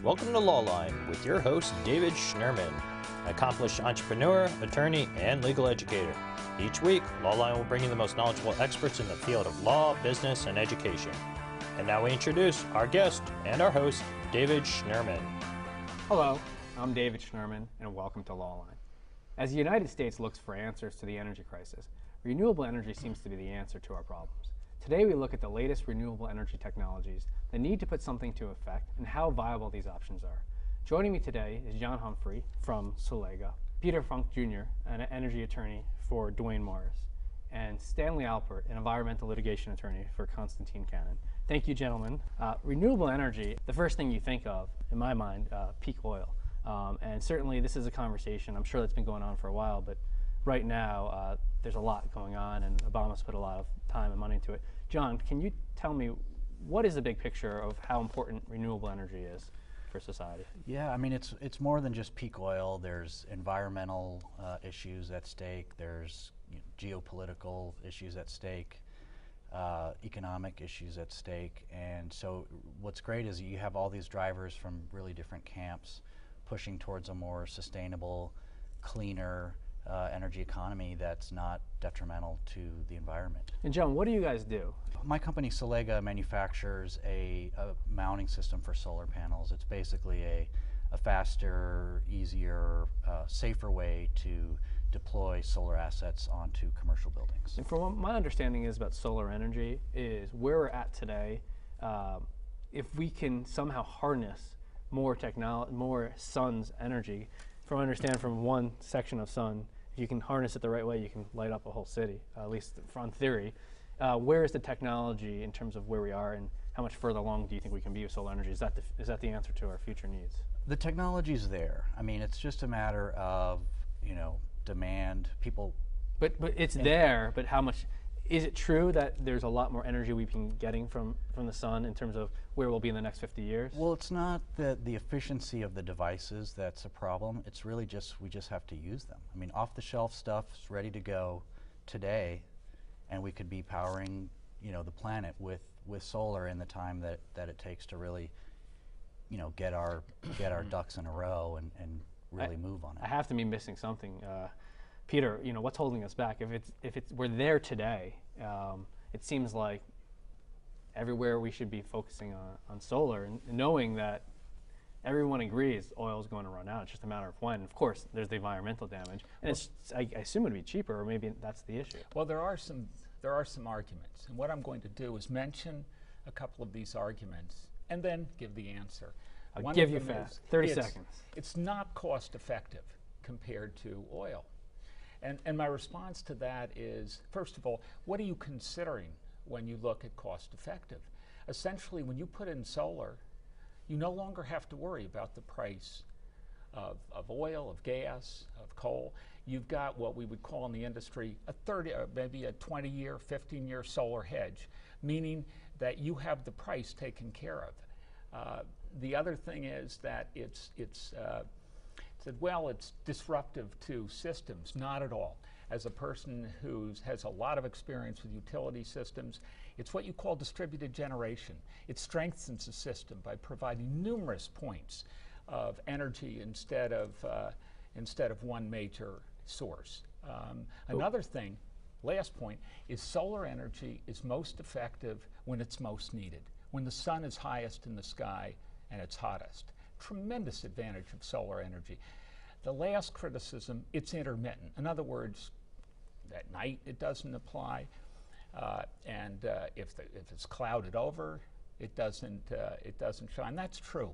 welcome to Lawline with your host, David Schnurman, an accomplished entrepreneur, attorney, and legal educator. Each week, Lawline will bring you the most knowledgeable experts in the field of law, business, and education. And now we introduce our guest and our host, David Schnurman. Hello, I'm David Schnurman, and welcome to Lawline. As the United States looks for answers to the energy crisis, renewable energy seems to be the answer to our problems. Today we look at the latest renewable energy technologies, the need to put something to effect, and how viable these options are. Joining me today is John Humphrey from Sollega, Peter Funk Jr., an energy attorney for Duane Morris, and Stanley Alpert, an environmental litigation attorney for Constantine Canon. Thank you, gentlemen. Renewable energy, the first thing you think of, in my mind, peak oil. And certainly this is a conversation, I'm sure that's been going on for a while, but right now there's a lot going on, and Obama's put a lot of time and money into it. John, can you tell me what is the big picture of how important renewable energy is for society? Yeah, I mean, it's more than just peak oil. There's environmental issues at stake. There's geopolitical issues at stake, economic issues at stake. And so what's great is you have all these drivers from really different camps pushing towards a more sustainable, cleaner energy economy that's not detrimental to the environment. And John, what do you guys do? My company Sollega manufactures a mounting system for solar panels. It's basically a faster, easier, safer way to deploy solar assets onto commercial buildings. And from what my understanding is about solar energy is where we're at today, if we can somehow harness more technology, more sun's energy, from what I understand from one section of sun, if you can harness it the right way, you can light up a whole city, at least from theory. Where is the technology in terms of where we are, and how much further along do you think we can be with solar energy? Is that the answer to our future needs? The technology's there. I mean, it's just a matter of, demand, people. But it's there, but how much? Is it true that there's a lot more energy we've been getting from the sun in terms of where we'll be in the next 50 years? Well, it's not the efficiency of the devices that's a problem. It's really just, we just have to use them. I mean, off-the-shelf stuff's ready to go today, and we could be powering, the planet with solar in the time that it takes to really, get our ducks in a row and really move on it. I have to be missing something. Peter, what's holding us back? If we're there today, it seems like everywhere we should be focusing on solar, and knowing that everyone agrees oil is going to run out. It's just a matter of when. Of course, there's the environmental damage, and I assume it'd be cheaper, or maybe that's the issue. Well, there are some arguments, and what I'm going to do is mention a couple of these arguments and then give the answer. I'll give you fast. 30 seconds. It's not cost effective compared to oil. And my response to that is, first of all, what are you considering when you look at cost effective? Essentially, when you put in solar, you no longer have to worry about the price of oil, of gas, of coal. You've got what we would call in the industry maybe a 20-year, 15-year solar hedge, meaning that you have the price taken care of. The other thing is that it's disruptive to systems. Not at all. As a person who has a lot of experience with utility systems, it's what you call distributed generation. It strengthens the system by providing numerous points of energy instead of one major source. Another thing, last point, is solar energy is most effective when it's most needed, when the sun is highest in the sky and it's hottest. Tremendous advantage of solar energy. The last criticism, it's intermittent. In other words, at night it doesn't apply, and if it's clouded over, it doesn't shine. That's true,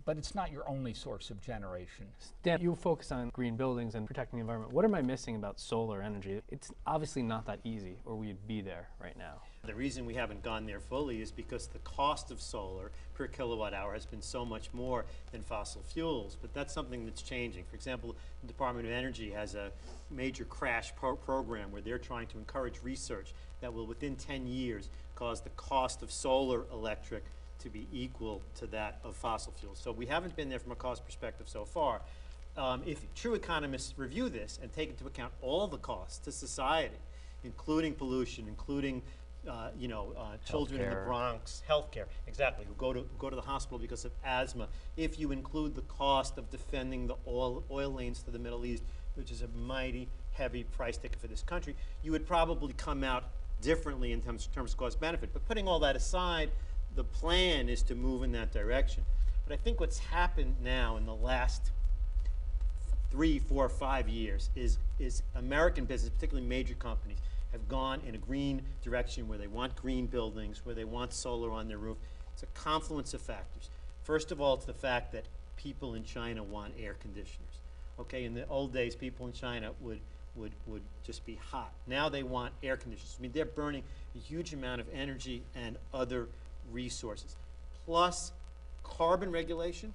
but it's not your only source of generation. Dan, you focus on green buildings and protecting the environment. What am I missing about solar energy? It's obviously not that easy, or we'd be there right now. The reason we haven't gone there fully is because the cost of solar per kilowatt hour has been so much more than fossil fuels, but that's something that's changing. For example, the Department of Energy has a major crash program where they're trying to encourage research that will within 10 years cause the cost of solar electric to be equal to that of fossil fuels. So we haven't been there from a cost perspective so far. If true economists review this and take into account all the costs to society, including pollution, including children in the Healthcare. Bronx, healthcare, exactly, who go to the hospital because of asthma. If you include the cost of defending the oil lanes to the Middle East, which is a mighty heavy price ticket for this country, you would probably come out differently in terms of cost benefit. But putting all that aside, the plan is to move in that direction. But I think what's happened now in the last 3, 4, 5 years is American business, particularly major companies, have gone in a green direction where they want green buildings, where they want solar on their roof. It's a confluence of factors. First of all, it's the fact that people in China want air conditioners. Okay, in the old days, people in China would just be hot. Now they want air conditioners. I mean, they're burning a huge amount of energy and other resources. Plus, carbon regulation,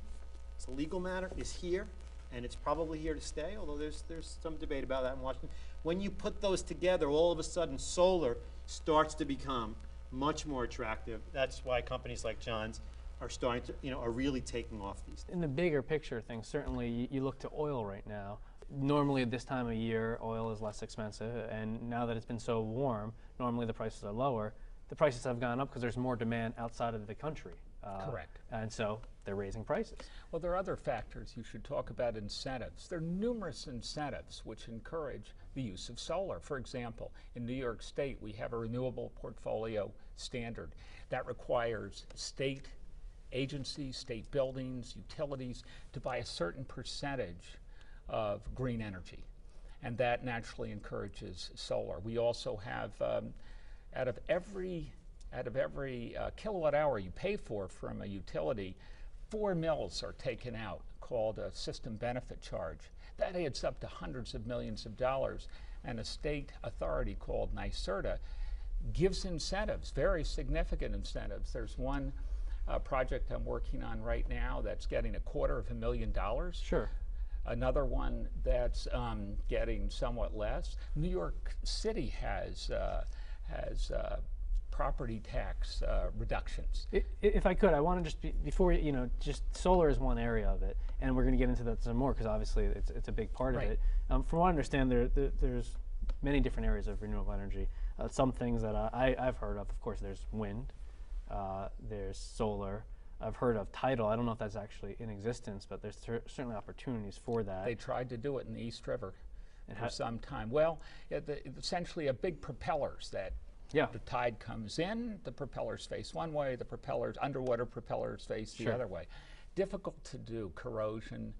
it's a legal matter, is here, and it's probably here to stay, although there's some debate about that in Washington. When you put those together, all of a sudden solar starts to become much more attractive. That's why companies like John's are starting to, are really taking off these days. In the bigger picture of things, certainly you look to oil right now. Normally at this time of year, oil is less expensive, and now that it's been so warm, normally the prices are lower. The prices have gone up because there's more demand outside of the country. Correct. And so they're raising prices. Well, there are other factors. You should talk about incentives. There are numerous incentives which encourage the use of solar. For example, in New York State, we have a renewable portfolio standard that requires state agencies, state buildings, utilities to buy a certain percentage of green energy, and that naturally encourages solar. We also have, out of every kilowatt hour you pay for from a utility, 4 mils are taken out, called a system benefit charge. That adds up to hundreds of millions of dollars, and a state authority called NYSERDA gives incentives, very significant incentives. There's one project I'm working on right now that's getting $250,000. Sure. Another one that's getting somewhat less. New York City has property tax reductions. If I could, I want to just before just solar is one area of it, and we're going to get into that some more because obviously it's a big part of it. From what I understand, there's many different areas of renewable energy. Some things that I've heard of course, there's wind, there's solar. I've heard of tidal. I don't know if that's actually in existence, but there's certainly opportunities for that. They tried to do it in the East River for some time. Well, essentially a big propellers that the tide comes in, the propellers face one way, the underwater propellers face the other way. Difficult to do, corrosion.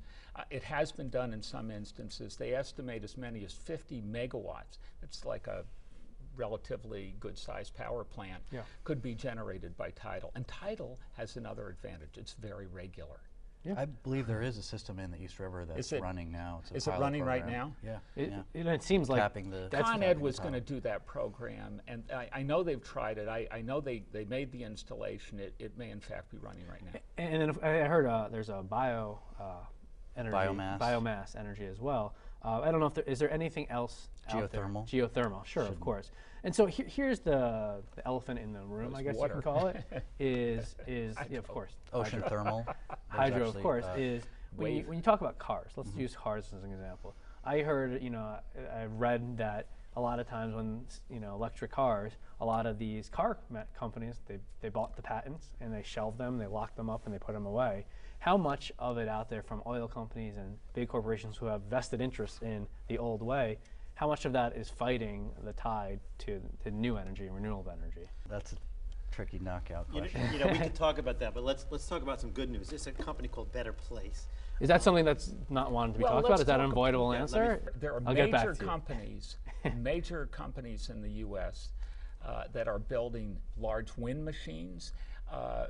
It has been done in some instances. They estimate as many as 50 megawatts. It's like a relatively good-sized power plant could be generated by tidal. And tidal has another advantage. It's very regular. I believe there is a system in the East River that's running now. Is it running right now? Yeah. It seems like Con Ed was going to do that program, and I know they've tried it. I know they made the installation. It may in fact be running right now. And then I heard there's a biomass energy as well. I don't know if is there anything else out there? Geothermal, sure, of course. And so here's the elephant in the room, I guess you can call it, is of course. Ocean thermal. Hydro, of course, is when you talk about cars, let's use cars as an example. I heard, I read that a lot of times when, electric cars, a lot of these car companies, they bought the patents and they shelved them, they locked them up and they put them away. How much of it out there from oil companies and big corporations who have vested interest in the old way, how much of that is fighting the tide to new energy and renewable energy? That's a tricky knockout question. We could talk about that, but let's talk about some good news. There's a company called Better Place. Is that something that's not wanted to be talked about? Is that an avoidable answer? There are major companies in the U.S. That are building large wind machines.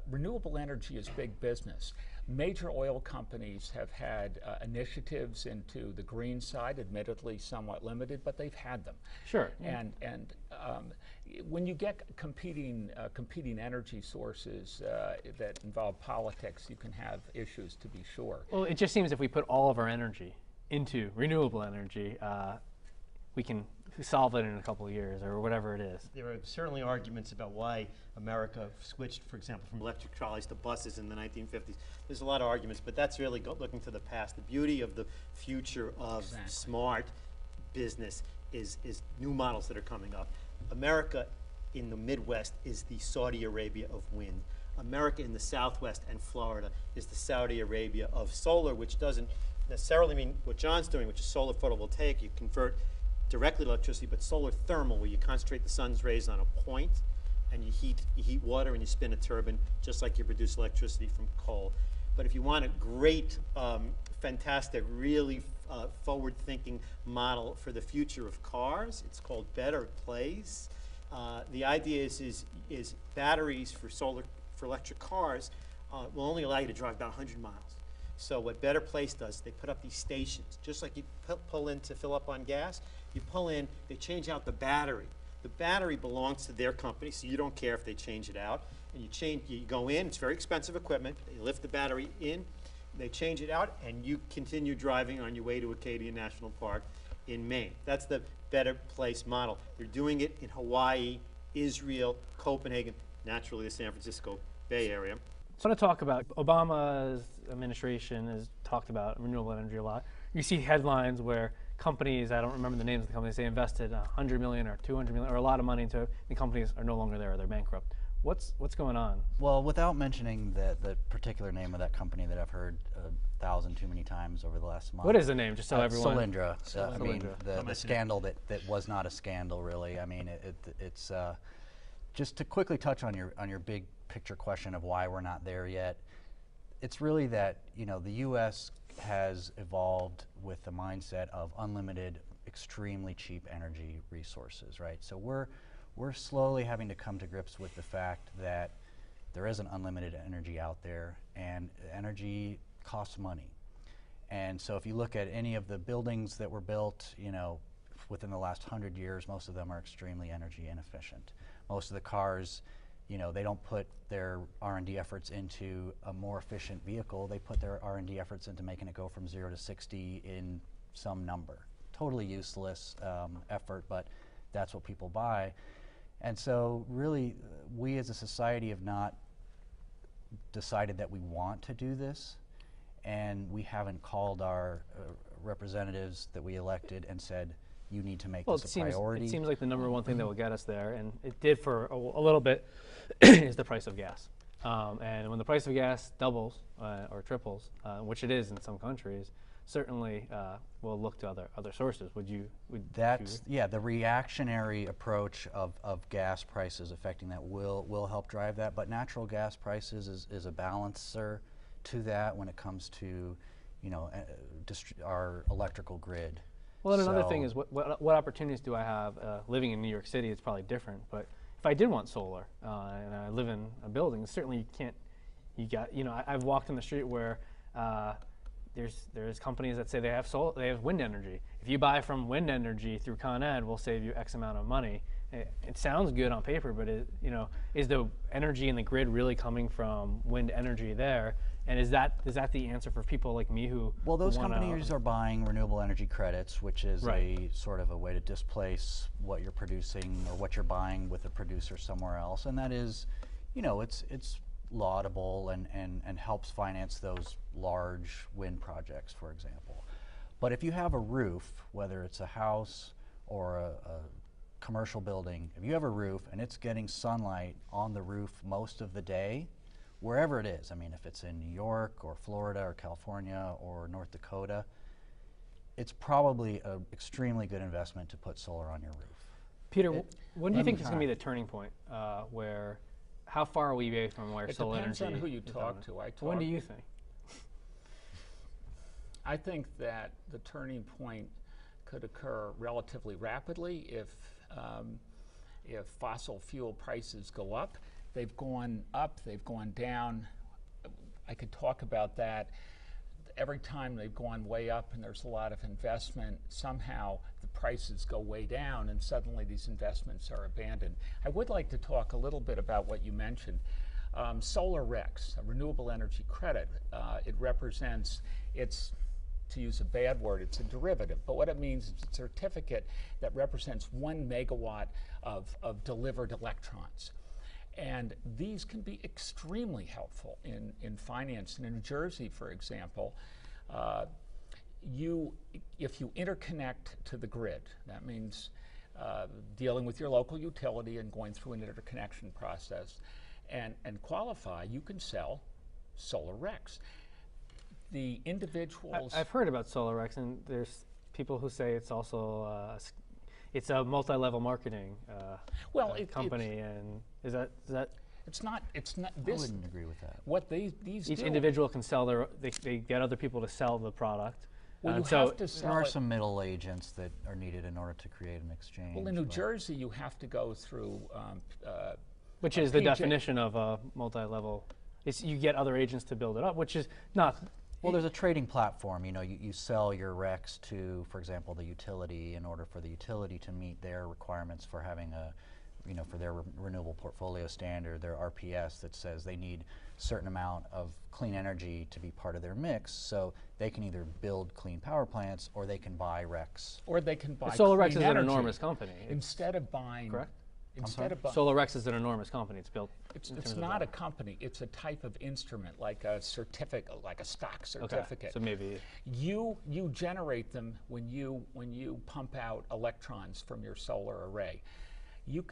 Renewable energy is big business. Major oil companies have had initiatives into the green side, admittedly somewhat limited, but they've had them. Sure. And when you get competing energy sources that involve politics, you can have issues, to be sure. Well, it just seems if we put all of our energy into renewable energy, we can solve it in a couple of years or whatever it is. There are certainly arguments about why America switched, for example, from electric trolleys to buses in the 1950s. There's a lot of arguments, but that's really looking to the past. The beauty of the future of smart business is new models that are coming up. America in the Midwest is the Saudi Arabia of wind. America in the Southwest and Florida is the Saudi Arabia of solar, which doesn't necessarily mean what John's doing, which is solar photovoltaic. You convert directly to electricity, but solar thermal, where you concentrate the sun's rays on a point, and you heat water and you spin a turbine, just like you produce electricity from coal. But if you want a great, fantastic, really forward-thinking model for the future of cars, it's called Better Place. The idea is batteries for electric cars will only allow you to drive about 100 miles. So what Better Place does, they put up these stations, just like you pull in to fill up on gas. You pull in, they change out the battery. The battery belongs to their company, so you don't care if they change it out. And you go in, it's very expensive equipment. They lift the battery in, they change it out, and you continue driving on your way to Acadia National Park in Maine. That's the Better Place model. They're doing it in Hawaii, Israel, Copenhagen, naturally the San Francisco Bay Area. So I want to talk about Obama's administration has talked about renewable energy a lot. You see headlines where companies, I don't remember the names of the companies, they invested $100 million or $200 million or a lot of money into it, and companies are no longer there, they're bankrupt. What's going on? Well, without mentioning the particular name of that company that I've heard 1,000 too many times over the last month. What is the name, just so everyone? Solindra. I mean, Solindra. the scandal that was not a scandal, really. I mean, it's just to quickly touch on your big picture question of why we're not there yet. It's really that, you know, the U.S. has evolved with the mindset of unlimited, extremely cheap energy resources, right? So we're slowly having to come to grips with the fact that there isn't unlimited energy out there, and energy costs money. And so if you look at any of the buildings that were built, you know, within the last 100 years, most of them are extremely energy inefficient. Most of the cars, you know, they don't put their R&D efforts into a more efficient vehicle. They put their R&D efforts into making it go from 0 to 60 in some number. Totally useless effort, but that's what people buy. And so really, we as a society have not decided that we want to do this, and we haven't called our representatives that we elected and said, you need to make this a priority. It seems like the number one thing that will get us there, and it did for a little bit, is the price of gas. And when the price of gas doubles or triples, which it is in some countries, certainly we'll look to other sources. Yeah, the reactionary approach of gas prices affecting that will help drive that, but natural gas prices is a balancer to that when it comes to, you know, our electrical grid. Well, and another thing is what opportunities do I have living in New York City? It's probably different, but if I did want solar and I live in a building, certainly you can't. I've walked in the street where there's companies that say they have wind energy. If you buy from wind energy through Con Ed, we'll save you X amount of money. It sounds good on paper, but is the energy in the grid really coming from wind energy there? And is that the answer for people like me who? Well, those companies are buying renewable energy credits, which is a sort of a way to displace what you're producing or what you're buying with a producer somewhere else, and that is, you know, it's laudable and helps finance those large wind projects, for example. But if you have a roof, whether it's a house or a commercial building, if you have a roof and it's getting sunlight on the roof most of the day, wherever it is, I mean, if it's in New York or Florida or California or North Dakota, it's probably an extremely good investment to put solar on your roof. Peter, when do you think is going to be the turning point where, how far are we away from where solar energy? It depends on who you talk to. When do you think? I think that the turning point could occur relatively rapidly if fossil fuel prices go up. They've gone up, they've gone down. I could talk about that. Every time they've gone way up and there's a lot of investment, somehow the prices go way down and suddenly these investments are abandoned. I would like to talk a little bit about what you mentioned. Solar RECs, a renewable energy credit, it represents, to use a bad word, it's a derivative, but what it means is it's a certificate that represents 1 megawatt of delivered electrons. And these can be extremely helpful in finance. In New Jersey, for example, if you interconnect to the grid, that means dealing with your local utility and going through an interconnection process and qualify, you can sell solar RECs. The individuals... I've heard about solar RECs, and there's people who say it's also it's a multi-level marketing company, and is that It's not. This, I wouldn't agree with that. What these each do, individual can sell they get other people to sell the product. well, you so have to sell There are it. some middle agents that are needed in order to create an exchange. Well, in New but- Jersey, you have to go through. which is the PJ definition of a multi-level. It's you get other agents to build it up, which is not. Well, there's a trading platform. You know, you sell your RECs to, for example, the utility in order for the utility to meet their requirements for having a, you know, for their renewable portfolio standard, their RPS that says they need a certain amount of clean energy to be part of their mix. So they can either build clean power plants or they can buy RECs. or they can buy. Solar RECs clean is an energy. enormous company. Instead of buying. Correct? Instead of buying. Solar RECs is an enormous company. It's built. It's not a company. It's a type of instrument, like a certificate, like a stock Okay, certificate. so maybe You generate them when you pump out electrons from your solar array.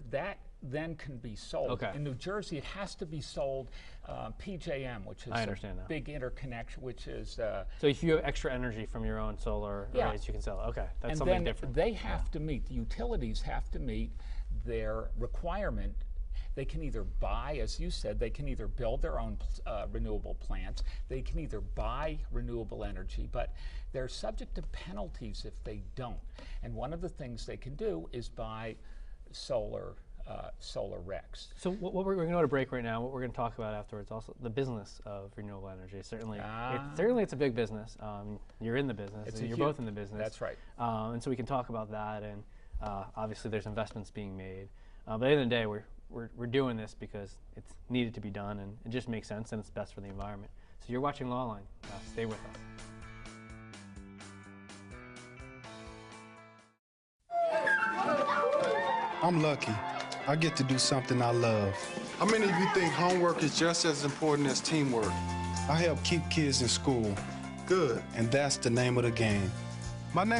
That then can be sold. Okay. In New Jersey, it has to be sold PJM, which is I understand a now. big interconnection, which is so if you have extra energy from your own solar Yeah. arrays, you can sell it. Okay, that's and something then different. they have to meet, the utilities have to meet their requirement. They can either buy, as you said, they can either build their own renewable plants, they can either buy renewable energy, but they're subject to penalties if they don't. And one of the things they can do is buy solar RECs. So what we're going to go to break right now. What we're going to talk about afterwards, also the business of renewable energy. Certainly, it's a big business. You're in the business. You're both in the business. That's right. And so we can talk about that. And obviously, there's investments being made. But at the end of the day, we're doing this because it's needed to be done, and it just makes sense, and it's best for the environment. So you're watching Lawline. Stay with us. I'm lucky. I get to do something I love. How many of you think homework is just as important as teamwork? I help keep kids in school, Good. and that's the name of the game. My name